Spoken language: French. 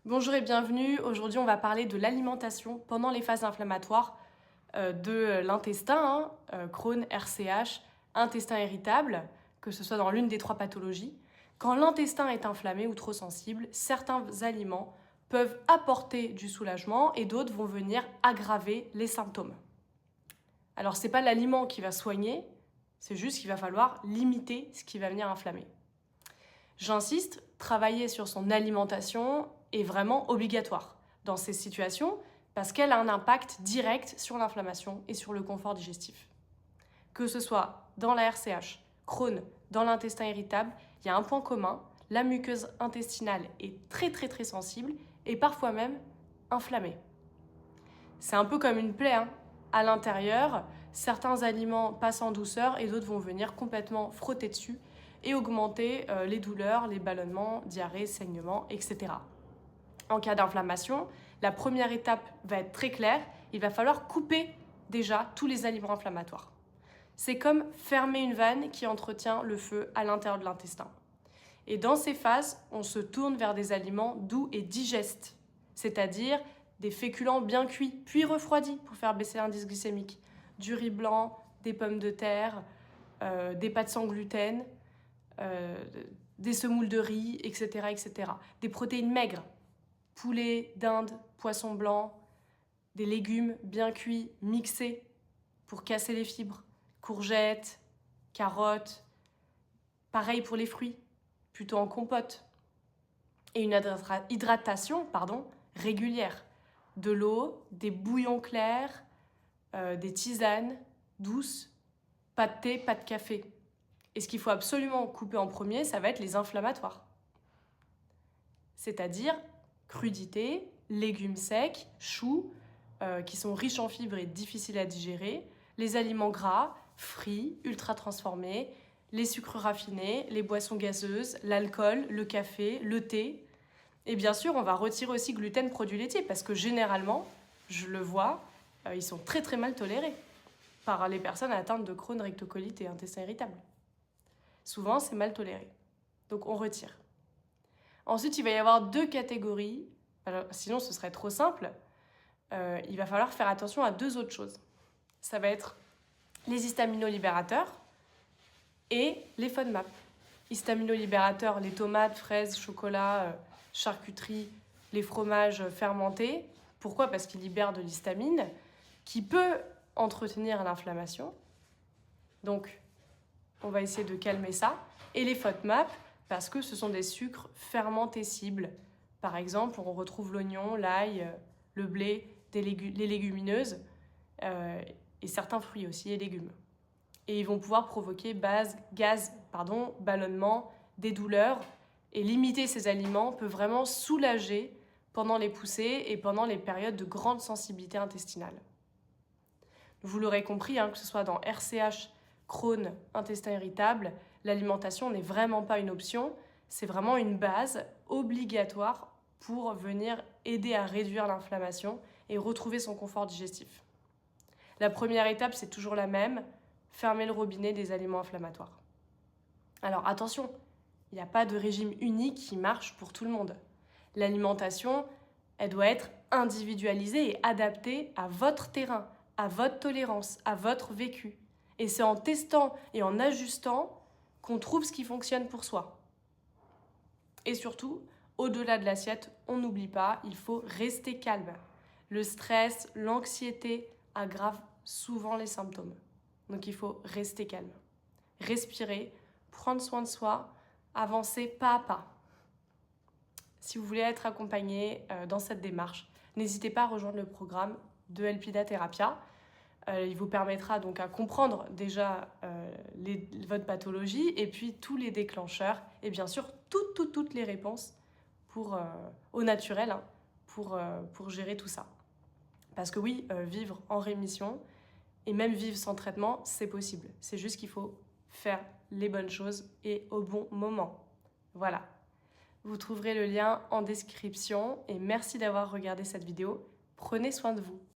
Bonjour et bienvenue. Aujourd'hui, on va parler de l'alimentation pendant les phases inflammatoires de l'intestin, Crohn, RCH, intestin irritable, que ce soit dans l'une des trois pathologies. Quand l'intestin est inflammé ou trop sensible, certains aliments peuvent apporter du soulagement et d'autres vont venir aggraver les symptômes. Alors, ce n'est pas l'aliment qui va soigner, c'est juste qu'il va falloir limiter ce qui va venir inflammer. J'insiste, travailler sur son alimentation est vraiment obligatoire dans ces situations parce qu'elle a un impact direct sur l'inflammation et sur le confort digestif. Que ce soit dans la RCH, Crohn, dans l'intestin irritable, il y a un point commun, la muqueuse intestinale est très sensible et parfois même inflammée. C'est un peu comme une plaie, hein. À l'intérieur, certains aliments passent en douceur et d'autres vont venir complètement frotter dessus et augmenter les douleurs, les ballonnements, diarrhée, saignements, etc. En cas d'inflammation, la première étape va être très claire, il va falloir couper déjà tous les aliments inflammatoires. C'est comme fermer une vanne qui entretient le feu à l'intérieur de l'intestin. Et dans ces phases, on se tourne vers des aliments doux et digestes, c'est-à-dire des féculents bien cuits, puis refroidis pour faire baisser l'indice glycémique, du riz blanc, des pommes de terre, des pâtes sans gluten, des semoules de riz, etc. Des protéines maigres, poulet, dinde, poisson blanc, des légumes bien cuits, mixés pour casser les fibres, courgettes, carottes, pareil pour les fruits, plutôt en compote. Et une hydratation régulière, de l'eau, des bouillons clairs, des tisanes douces, pas de thé, pas de café. Et ce qu'il faut absolument couper en premier, ça va être les inflammatoires. C'est-à-dire crudités, légumes secs, choux, qui sont riches en fibres et difficiles à digérer, les aliments gras, frits, ultra transformés, les sucres raffinés, les boissons gazeuses, l'alcool, le café, le thé. Et bien sûr, on va retirer aussi gluten, produits laitiers, parce que généralement, je le vois, ils sont très mal tolérés par les personnes atteintes de Crohn, rectocolite et intestin irritable. Souvent, c'est mal toléré. Donc, on retire. Ensuite, il va y avoir deux catégories. Alors, sinon, ce serait trop simple. Il va falloir faire attention à deux autres choses. Ça va être les histaminolibérateurs et les FODMAP. Histaminolibérateurs, les tomates, fraises, chocolat, charcuterie, les fromages fermentés. Pourquoi ? Parce qu'ils libèrent de l'histamine qui peut entretenir l'inflammation. Donc, on va essayer de calmer ça. Et les FODMAP, parce que ce sont des sucres fermentescibles. Par exemple, on retrouve l'oignon, l'ail, le blé, les légumineuses et certains fruits aussi et légumes. Et ils vont pouvoir provoquer ballonnement, des douleurs. Et limiter ces aliments peut vraiment soulager pendant les poussées et pendant les périodes de grande sensibilité intestinale. Vous l'aurez compris, que ce soit dans RCH, Crohn, intestin irritable, l'alimentation n'est vraiment pas une option, c'est vraiment une base obligatoire pour venir aider à réduire l'inflammation et retrouver son confort digestif. La première étape, c'est toujours la même, fermer le robinet des aliments inflammatoires. Alors attention, il n'y a pas de régime unique qui marche pour tout le monde. L'alimentation, elle doit être individualisée et adaptée à votre terrain, à votre tolérance, à votre vécu. Et c'est en testant et en ajustant qu'on trouve ce qui fonctionne pour soi. Et surtout, au-delà de l'assiette, on n'oublie pas, il faut rester calme. Le stress, l'anxiété aggravent souvent les symptômes. Donc il faut rester calme. Respirer, prendre soin de soi, avancer pas à pas. Si vous voulez être accompagné dans cette démarche, n'hésitez pas à rejoindre le programme de Elpida Therapia. Il vous permettra donc à comprendre déjà votre pathologie et puis tous les déclencheurs et bien sûr toutes les réponses au naturel pour gérer tout ça. Parce que oui, vivre en rémission et même vivre sans traitement, c'est possible. C'est juste qu'il faut faire les bonnes choses et au bon moment. Voilà. Vous trouverez le lien en description et merci d'avoir regardé cette vidéo. Prenez soin de vous.